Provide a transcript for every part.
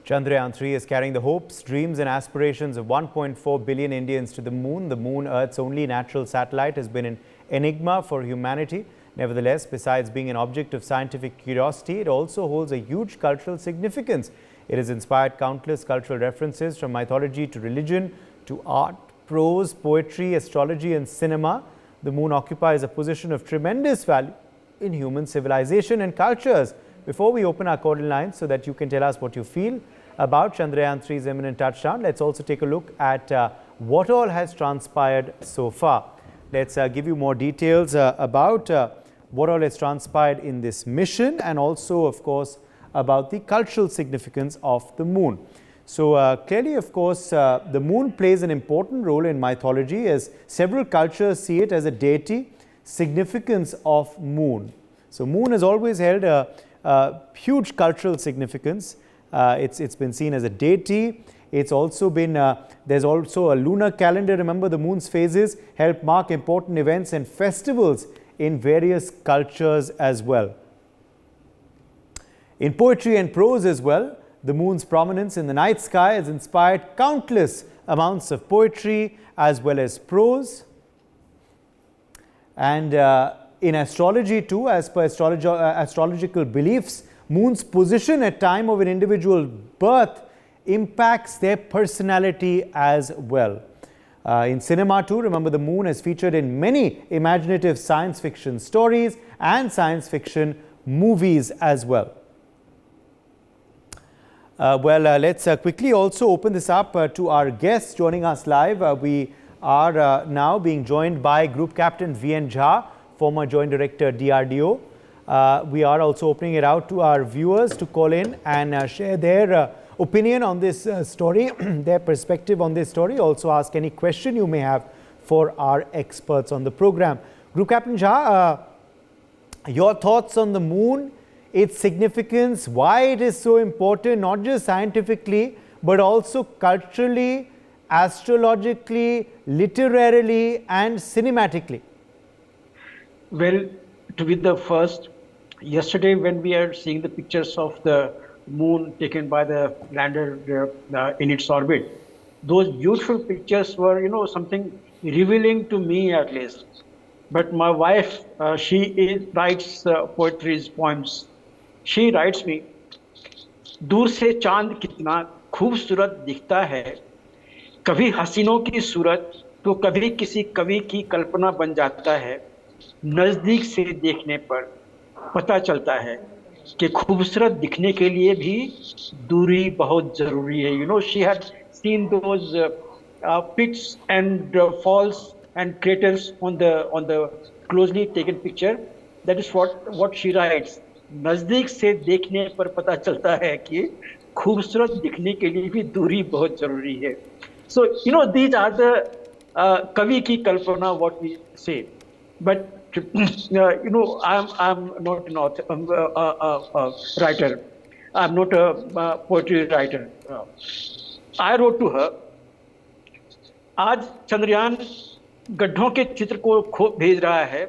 Chandrayaan 3 is carrying the hopes, dreams and aspirations of 1.4 billion Indians to the moon. The moon, Earth's only natural satellite, has been an enigma for humanity. Nevertheless, besides being an object of scientific curiosity, it also holds a huge cultural significance. It has inspired countless cultural references from mythology to religion to art, prose, poetry, astrology and cinema. The moon occupies a position of tremendous value in human civilization and cultures. Before we open our call lines so that you can tell us what you feel about Chandrayaan 3's imminent touchdown, let's also take a look at what all has transpired so far. Let's give you more details about what all has transpired in this mission and also, of course, about the cultural significance of the moon. So clearly, of course, the moon plays an important role in mythology as several cultures see it as a deity. Significance of moon. So moon has always held a huge cultural significance. It's been seen as a deity. It's also been, there's also a lunar calendar. Remember, the moon's phases help mark important events and festivals in various cultures as well. In poetry and prose as well, the moon's prominence in the night sky has inspired countless amounts of poetry as well as prose. And in astrology too, as per astrological beliefs, moon's position at time of an individual birth impacts their personality as well. In cinema too, remember, the moon has featured in many imaginative science fiction stories and science fiction movies as well. Let's quickly also open this up to our guests joining us live. We are now being joined by Group Captain V.N. Jha, former Joint Director DRDO. We are also opening it out to our viewers to call in and share their opinion on this story, their perspective on this story. Also ask any question you may have for our experts on the program. Group Captain Jha, your thoughts on the moon, its significance, why it is so important, not just scientifically, but also culturally, astrologically, literarily, and cinematically. Well, to be the first, yesterday when we are seeing the pictures of the moon taken by the lander in its orbit, those beautiful pictures were, something revealing to me at least. But my wife, she writes poetry, poems. She writes me, दूर से चांद कितना खूबसूरत दिखता है, कभी हसीनों की सूरत तो कभी किसी कवि की कल्पना बन जाता है, नजदीक से देखने पर पता चलता है कि खूबसूरत दिखने के लिए भी दूरी बहुत जरूरी है. She had seen those pits and falls and craters on the closely taken picture. That is what she writes. नजदीक से देखने पर पता चलता है कि खूबसूरत दिखने के लिए भी दूरी बहुत जरूरी है. So these are the कवि की कल्पना, what we say. But I'm not an author, writer. I'm not a poetry writer. I wrote to her. आज चंद्रयान गड्ढों के चित्र को भेज रहा है,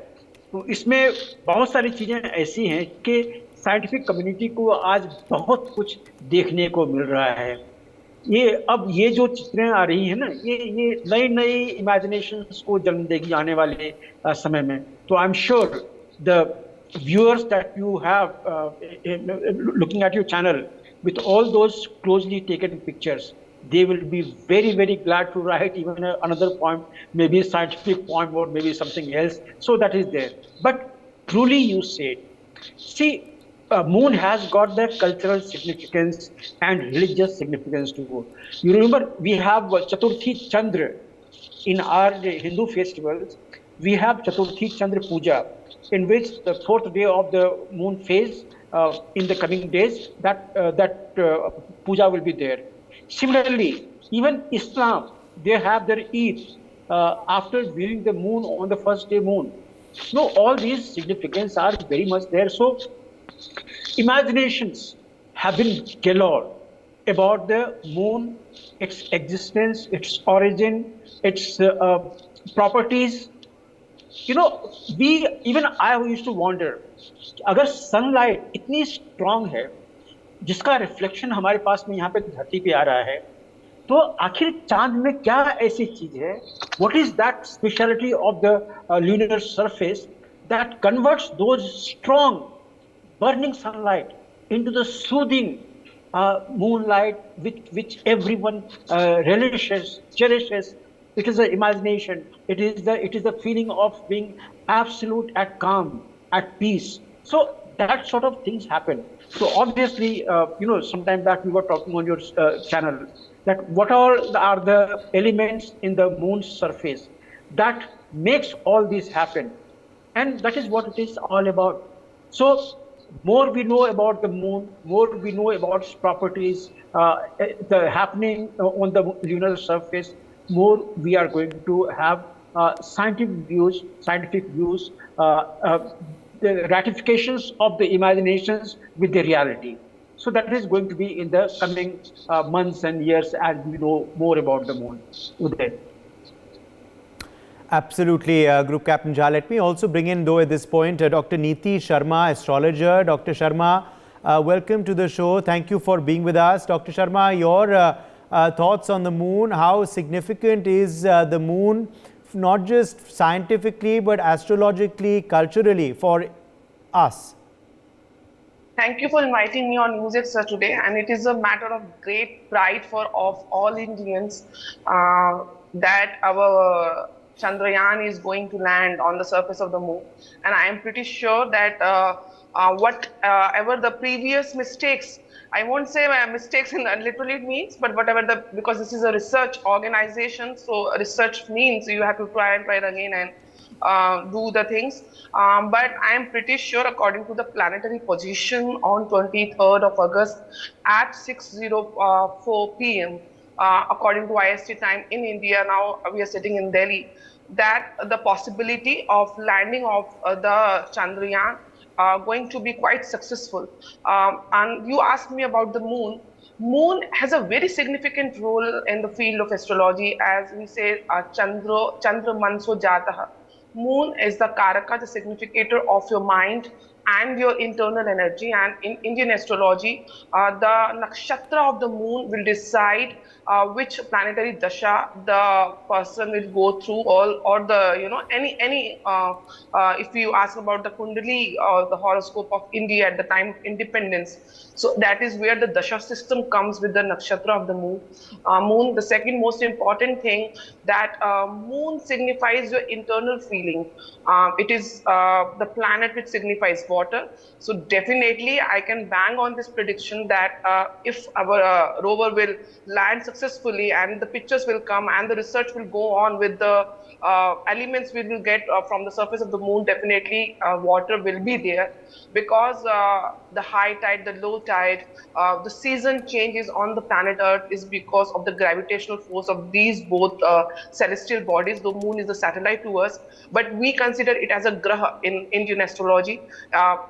तो इसमें बहुत सारी चीजें ऐसी हैं कि साइंटिफिक कम्युनिटी को आज बहुत कुछ देखने को मिल रहा है. अब ये जो चित्रें आ रही हैं ना, ये नई नई इमेजिनेशंस को जन्म देगी आने वाले समय में. तो I am sure the viewers that you have looking at your channel with all those closely taken pictures, they will be very, very glad to write even another poem, maybe a scientific poem or maybe something else. So that is there. But truly you said, see, moon has got the cultural significance and religious significance too. You remember we have Chaturthi Chandra in our Hindu festivals. We have Chaturthi Chandra Puja, in which the fourth day of the moon phase in the coming days, that puja will be there. Similarly, even Islam, they have their Eid after viewing the moon on the first day moon. All these significance are very much there. So imaginations have been galore about the moon, its existence, its origin, its properties. I used to wonder, अगर sunlight इतनी strong है, जिसका reflection हमारे पास में यहाँ पे धरती पे आ रहा है, तो आखिर चांद में क्या ऐसी चीज है? What is that speciality of the lunar surface that converts those strong burning sunlight into the soothing moonlight which everyone relishes, cherishes? It is the imagination. It is the feeling of being absolute at calm, at peace. So that sort of things happen. So obviously, sometime back we were talking on your channel that what all are the elements in the moon's surface that makes all this happen, and that is what it is all about. So more we know about the moon, more we know about its properties, the happening on the lunar surface, more we are going to have scientific views, the ratifications of the imaginations with the reality. So that is going to be in the coming months and years as we know more about the moon. Uday. Absolutely, Group Captain Jha. Let me also bring in, though, at this point, Dr. Neeti Sharma, astrologer. Dr. Sharma, welcome to the show. Thank you for being with us. Dr. Sharma, your thoughts on the moon. How significant is the moon, not just scientifically, but astrologically, culturally, for us? Thank you for inviting me on NewsX today, and it is a matter of great pride of all Indians that our Chandrayaan is going to land on the surface of the moon, and I am pretty sure that whatever the previous mistakes, I won't say mistakes in literally it means, but whatever because this is a research organization, so research means you have to try it again and do the things. But I am pretty sure, according to the planetary position on 23rd of August at 6:04 p.m., according to IST time in India, now we are sitting in Delhi, that the possibility of landing of the Chandrayaan going to be quite successful. And you asked me about the moon. Moon has a very significant role in the field of astrology, as we say, Chandra Manso Jataha. Moon is the karaka, the significator of your mind and your internal energy. And in Indian astrology, the nakshatra of the moon will decide which planetary dasha the person will go through, or the any if you ask about the kundali or the horoscope of India at the time of independence. So that is where the dasha system comes with the nakshatra of the moon. Moon, the second most important thing, that moon signifies your internal feeling. It is the planet which signifies water. So definitely I can bang on this prediction that if our rover will land successfully and the pictures will come and the research will go on with the elements we will get from the surface of the moon, definitely water will be there, because the high tide, the low tide, the season changes on the planet Earth is because of the gravitational force of these both celestial bodies. The moon is a satellite to us, but we consider it as a graha in Indian astrology.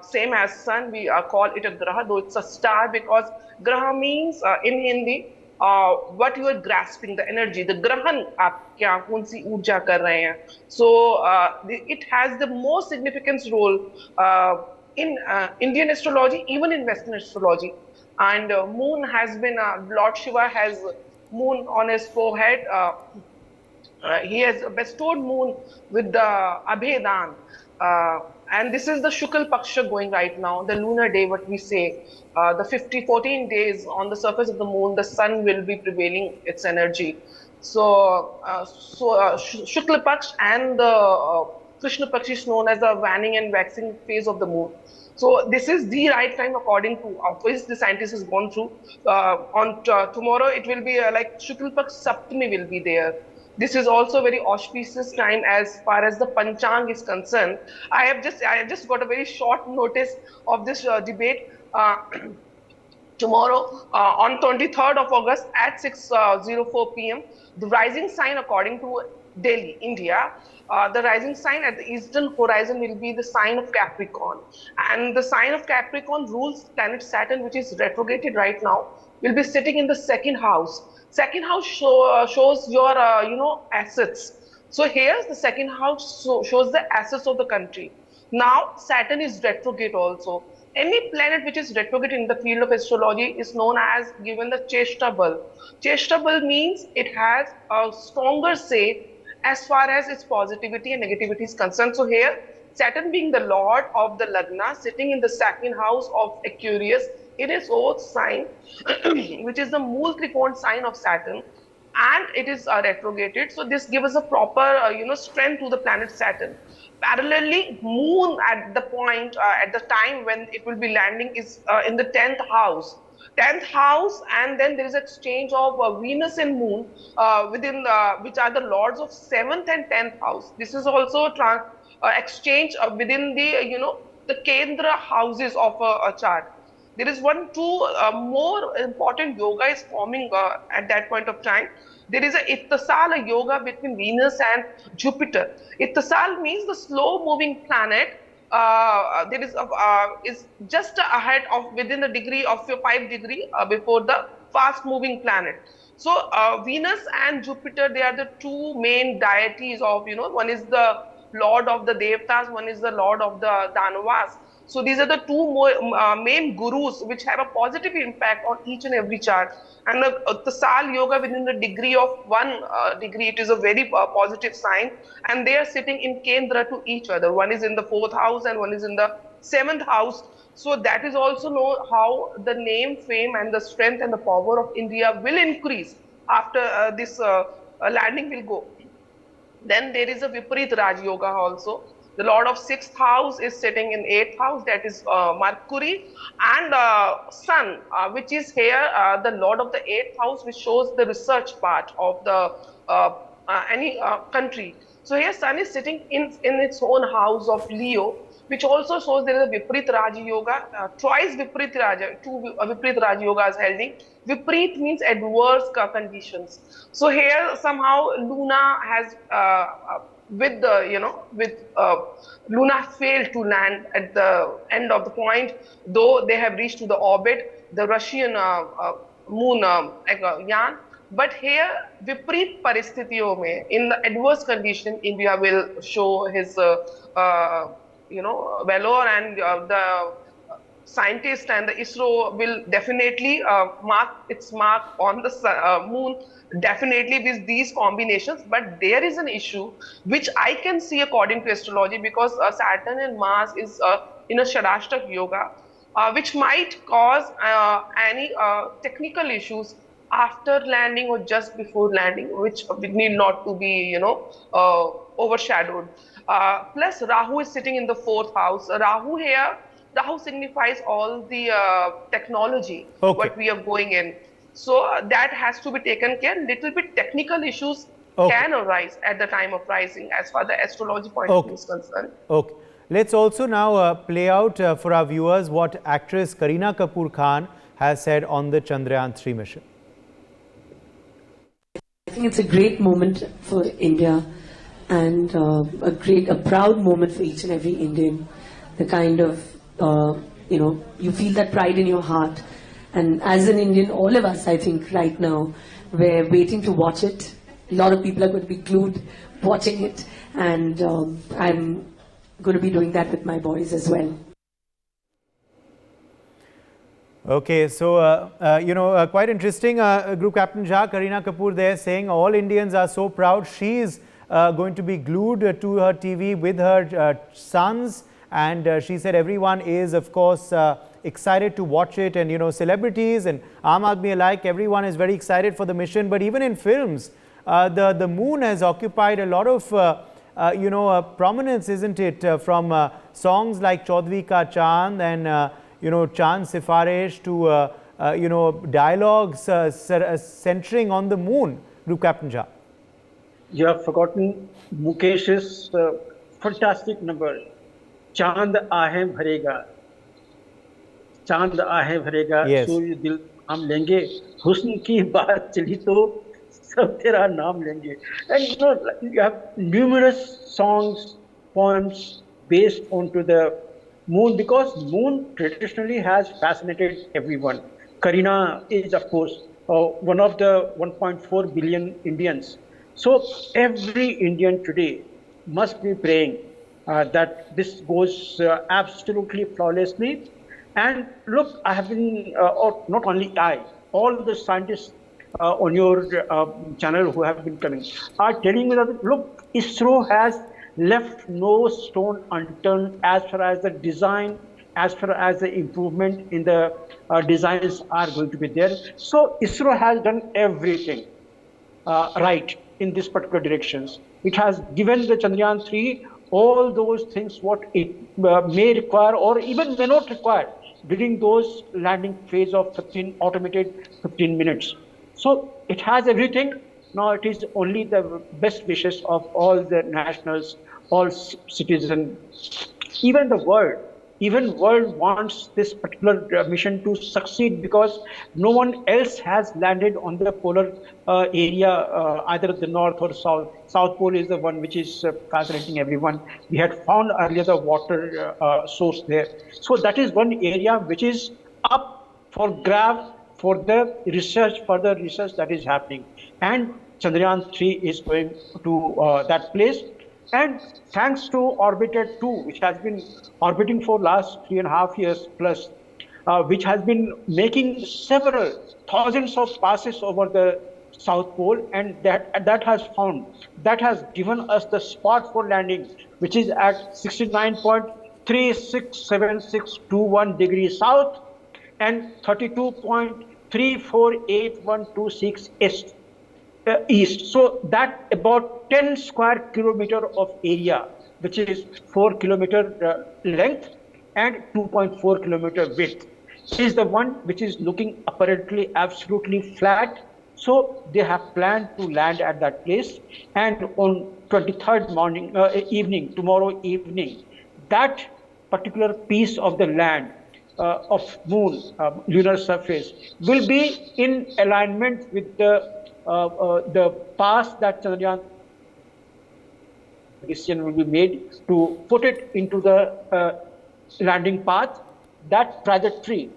Same as sun, we call it a graha, though it's a star, because graha means in Hindi what you are grasping, the energy, the grahan aap kya kaun si urja kar rahe hain. So it has the most significant role in Indian astrology, even in Western astrology. And moon has been, Lord Shiva has moon on his forehead. He has bestowed moon with the Abhedan. And this is the Shukal Paksha going right now, the lunar day, what we say. The 14 days on the surface of the moon, the sun will be prevailing its energy. So, Shukla Paksh and the Krishna Paksh is known as the waning and waxing phase of the moon. So this is the right time, according to which the scientist has gone through. Tomorrow it will be like Shukla Paksh Saptami will be there. This is also very auspicious time as far as the Panchang is concerned. I have just got a very short notice of this debate. Tomorrow, on 23rd of August at 6:04 p.m., the rising sign, according to Delhi, India, the rising sign at the eastern horizon will be the sign of Capricorn. And the sign of Capricorn rules planet Saturn, which is retrograded right now, will be sitting in the second house. Second house shows your, assets. So here's the second house shows the assets of the country. Now Saturn is retrograde also. any planet which is retrograde in the field of astrology is known as given the Cheshta Bal. Cheshta Bal means it has a stronger say as far as its positivity and negativity is concerned. So here, Saturn being the lord of the Lagna, sitting in the second house of Aquarius in its own sign, which is the Mool Trikon sign of Saturn, and it is retrograded. So this gives us a proper, strength to the planet Saturn. Parallelly, Moon at the point, at the time when it will be landing is in the 10th house. 10th house, and then there is exchange of Venus and Moon within which are the lords of 7th and 10th house. This is also exchange within the the Kendra houses of a chart. There is more important yoga is forming at that point of time. There is a Ittasala yoga between Venus and Jupiter. Ittasal means the slow moving planet. There is just ahead of within the degree of your 5 degree before the fast moving planet. So Venus and Jupiter, they are the two main deities of, one is the lord of the Devtas, one is the lord of the Danavas. So these are the two main gurus which have a positive impact on each and every chart. And the Sal Yoga within the degree of 1 degree, it is a very positive sign. And they are sitting in Kendra to each other. One is in the 4th house and one is in the 7th house. So that is also know how the name, fame and the strength and the power of India will increase after this landing will go. Then there is a Viparit Raj Yoga also. The lord of 6th house is sitting in 8th house, that is Mercury, and Sun, which is here the lord of the 8th house, which shows the research part of the any country. So here Sun is sitting in its own house of Leo, which also shows there is a Viparit Raj Yoga, twice Viparit Raja, two Viparit Raj Yogas holding. Viparit means adverse conditions. So here somehow Luna has with Luna failed to land at the end of the point, though they have reached to the orbit, the Russian moon Yan. But here, Viprit Paristitiyo mein, in the adverse condition, India will show his valor, and the scientist and the ISRO will definitely mark its mark on the moon, definitely with these combinations. But there is an issue which I can see according to astrology, because Saturn and Mars is in a Shadashtak yoga, which might cause any technical issues after landing or just before landing, which need not to be overshadowed. Plus Rahu is sitting in the 4th house. Rahu signifies all the technology, what we are going in. So that has to be taken care. Little bit technical issues can arise at the time of rising as far as the astrology point of view is concerned. Okay. Let's also now play out for our viewers what actress Kareena Kapoor Khan has said on the Chandrayaan 3 mission. I think it's a great moment for India, and a proud moment for each and every Indian. The kind of, you feel that pride in your heart. And as an Indian, all of us, I think, right now, we're waiting to watch it. A lot of people are going to be glued watching it. And I'm going to be doing that with my boys as well. Okay, so, quite interesting. Group Captain Jha, Kareena Kapoor there saying all Indians are so proud. She's going to be glued to her TV with her sons. And she said everyone is, of course, excited to watch it. And, celebrities and Aam Aadmi alike, everyone is very excited for the mission. But even in films, the moon has occupied a lot of, prominence, isn't it? From songs like Chaudhary Ka Chand and, Chand Sifarish to, dialogues centering on the moon. Group Captain Jha. You have forgotten Mukesh's fantastic number. चांद आहें भरेगा, चांद आहें भरेगा, सूर्य दिल हम लेंगे, हुस्न की बात चली तो सब तेरा नाम लेंगे. And you have numerous songs, poems based onto the moon, because moon traditionally has fascinated everyone. Kareena is, of course, one of the 1.4 billion Indians. So every Indian today must be praying that this goes absolutely flawlessly. And look, I have been, or not only I, all the scientists on your channel who have been coming are telling me that, look, ISRO has left no stone unturned as far as the design, as far as the improvement in the designs are going to be there. So ISRO has done everything right in this particular directions. It has given the Chandrayaan 3 all those things what it may require or even may not require during those landing phase of 15 automated 15 minutes. So it has everything. Now it is only the best wishes of all the nationals, all citizens, even the world. Even world wants this particular mission to succeed because no one else has landed on the polar area, either the north or south. South Pole is the one which is fascinating everyone. We had found earlier the water source there. So that is one area which is up for grab for the research, further research that is happening. And Chandrayaan 3 is going to that place. And thanks to Orbiter 2, which has been orbiting for last 3.5 years plus, which has been making several thousands of passes over the South Pole, and that has given us the spot for landing, which is at 69.367621 degrees south and 32.348126 east. So that about 10 square kilometer of area, which is 4 kilometer length and 2.4 kilometer width, is the one which is looking apparently absolutely flat. So they have planned to land at that place, and on 23rd evening, tomorrow evening, that particular piece of the land of moon, lunar surface, will be in alignment with the path that Chandrayaan decision will be made to put it into the landing path. That trajectory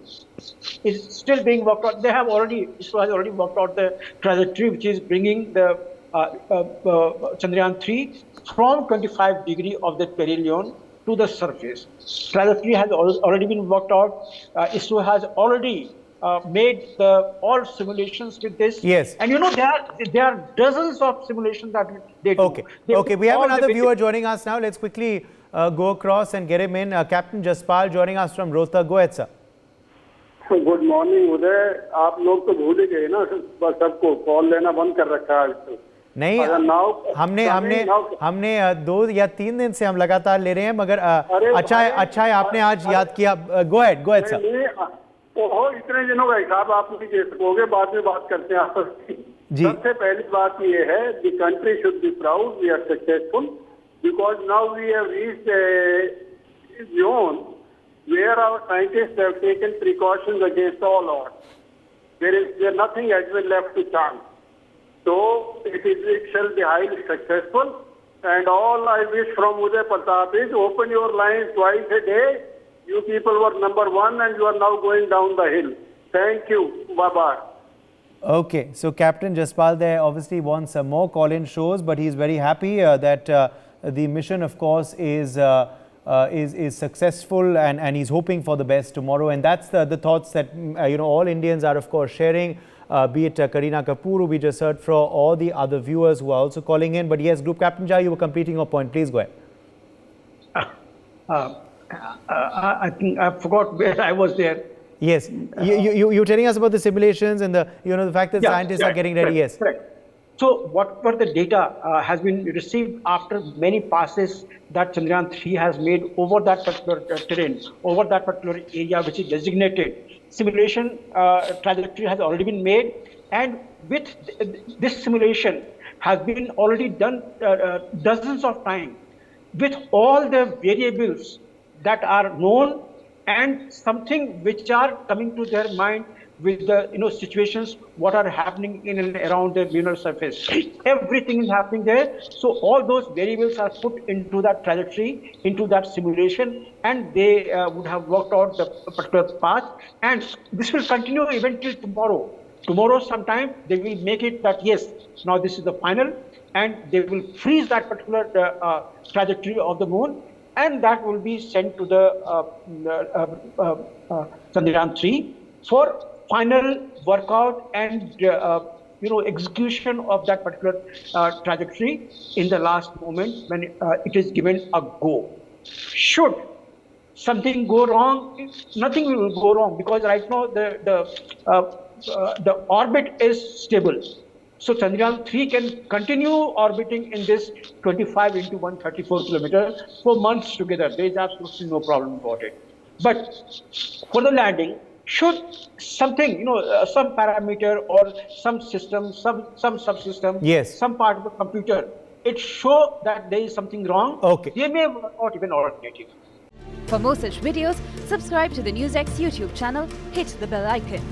is still being worked out. ISRO has already worked out the trajectory which is bringing the Chandrayaan 3 from 25 degree of the perihelion to the surface. Trajectory has already been worked out. ISRO has already made all simulations with this. Yes. And you know, there are dozens of simulations that they do. Okay, we have another viewer joining us now. Let's quickly go across and get him in. Captain Jaspal joining us from Rohtak. Go ahead, sir. Good morning Uday. आप लोग तो भूल ही गए ना सबको, call लेना बंद कर रखा है तो. नहीं, हमने 2 या 3 दिन से हम लगातार ले रहे हैं, मगर अच्छा है आपने आज याद किया. Go ahead sir. ओहो, इतने दिनों का हिसाब आप नहीं दे सकोगे, बाद में बात करते हैं आपस में. सबसे पहली बात ये है, the country should be proud we are successful because now we have reached a zone where our scientists have taken precautions against all odds. There is nothing has been left to chance. So it shall be highly successful. And all I wish from Uday Pratap is open your lines twice a day. You people were number 1 and you are now going down the hill. Thank you. Bye-bye. Okay, so Captain Jaspal there obviously wants more call-in shows, but he's very happy that the mission, of course, is successful, and he's hoping for the best tomorrow. And that's the thoughts that all Indians are, of course, sharing. Be it Kareena Kapoor, who we just heard from, or the other viewers who are also calling in. But yes, Group Captain Jai, you were completing your point. Please go ahead. I think I forgot where I was there. Yes, you're telling us about the simulations and the fact that scientists are getting ready. Yes, correct. So whatever the data has been received after many passes that Chandrayaan 3 has made over that particular terrain, over that particular area which is designated, simulation trajectory has already been made, and with this simulation has been already done dozens of times with all the variables that are known and something which are coming to their mind with the situations what are happening in and around the lunar surface. Everything is happening there. So all those variables are put into that trajectory, into that simulation, and they would have worked out the particular path. And this will continue even till tomorrow. Tomorrow sometime they will make it that yes, now this is the final, and they will freeze that particular trajectory of the moon. and that will be sent to the Chandrayaan 3 for final workout and execution of that particular trajectory in the last moment when it is given a go. Should something go wrong, nothing will go wrong, because right now the orbit is stable. So Chandrayaan 3 can continue orbiting in this 25 into 134 kilometers for months together. There is absolutely no problem about it. But for the landing, should something, some parameter or some system, some subsystem, Yes. some part of the computer, it show that there is something wrong. Okay. They may not even alternative. For more such videos, subscribe to the NewsX YouTube channel, hit the bell icon.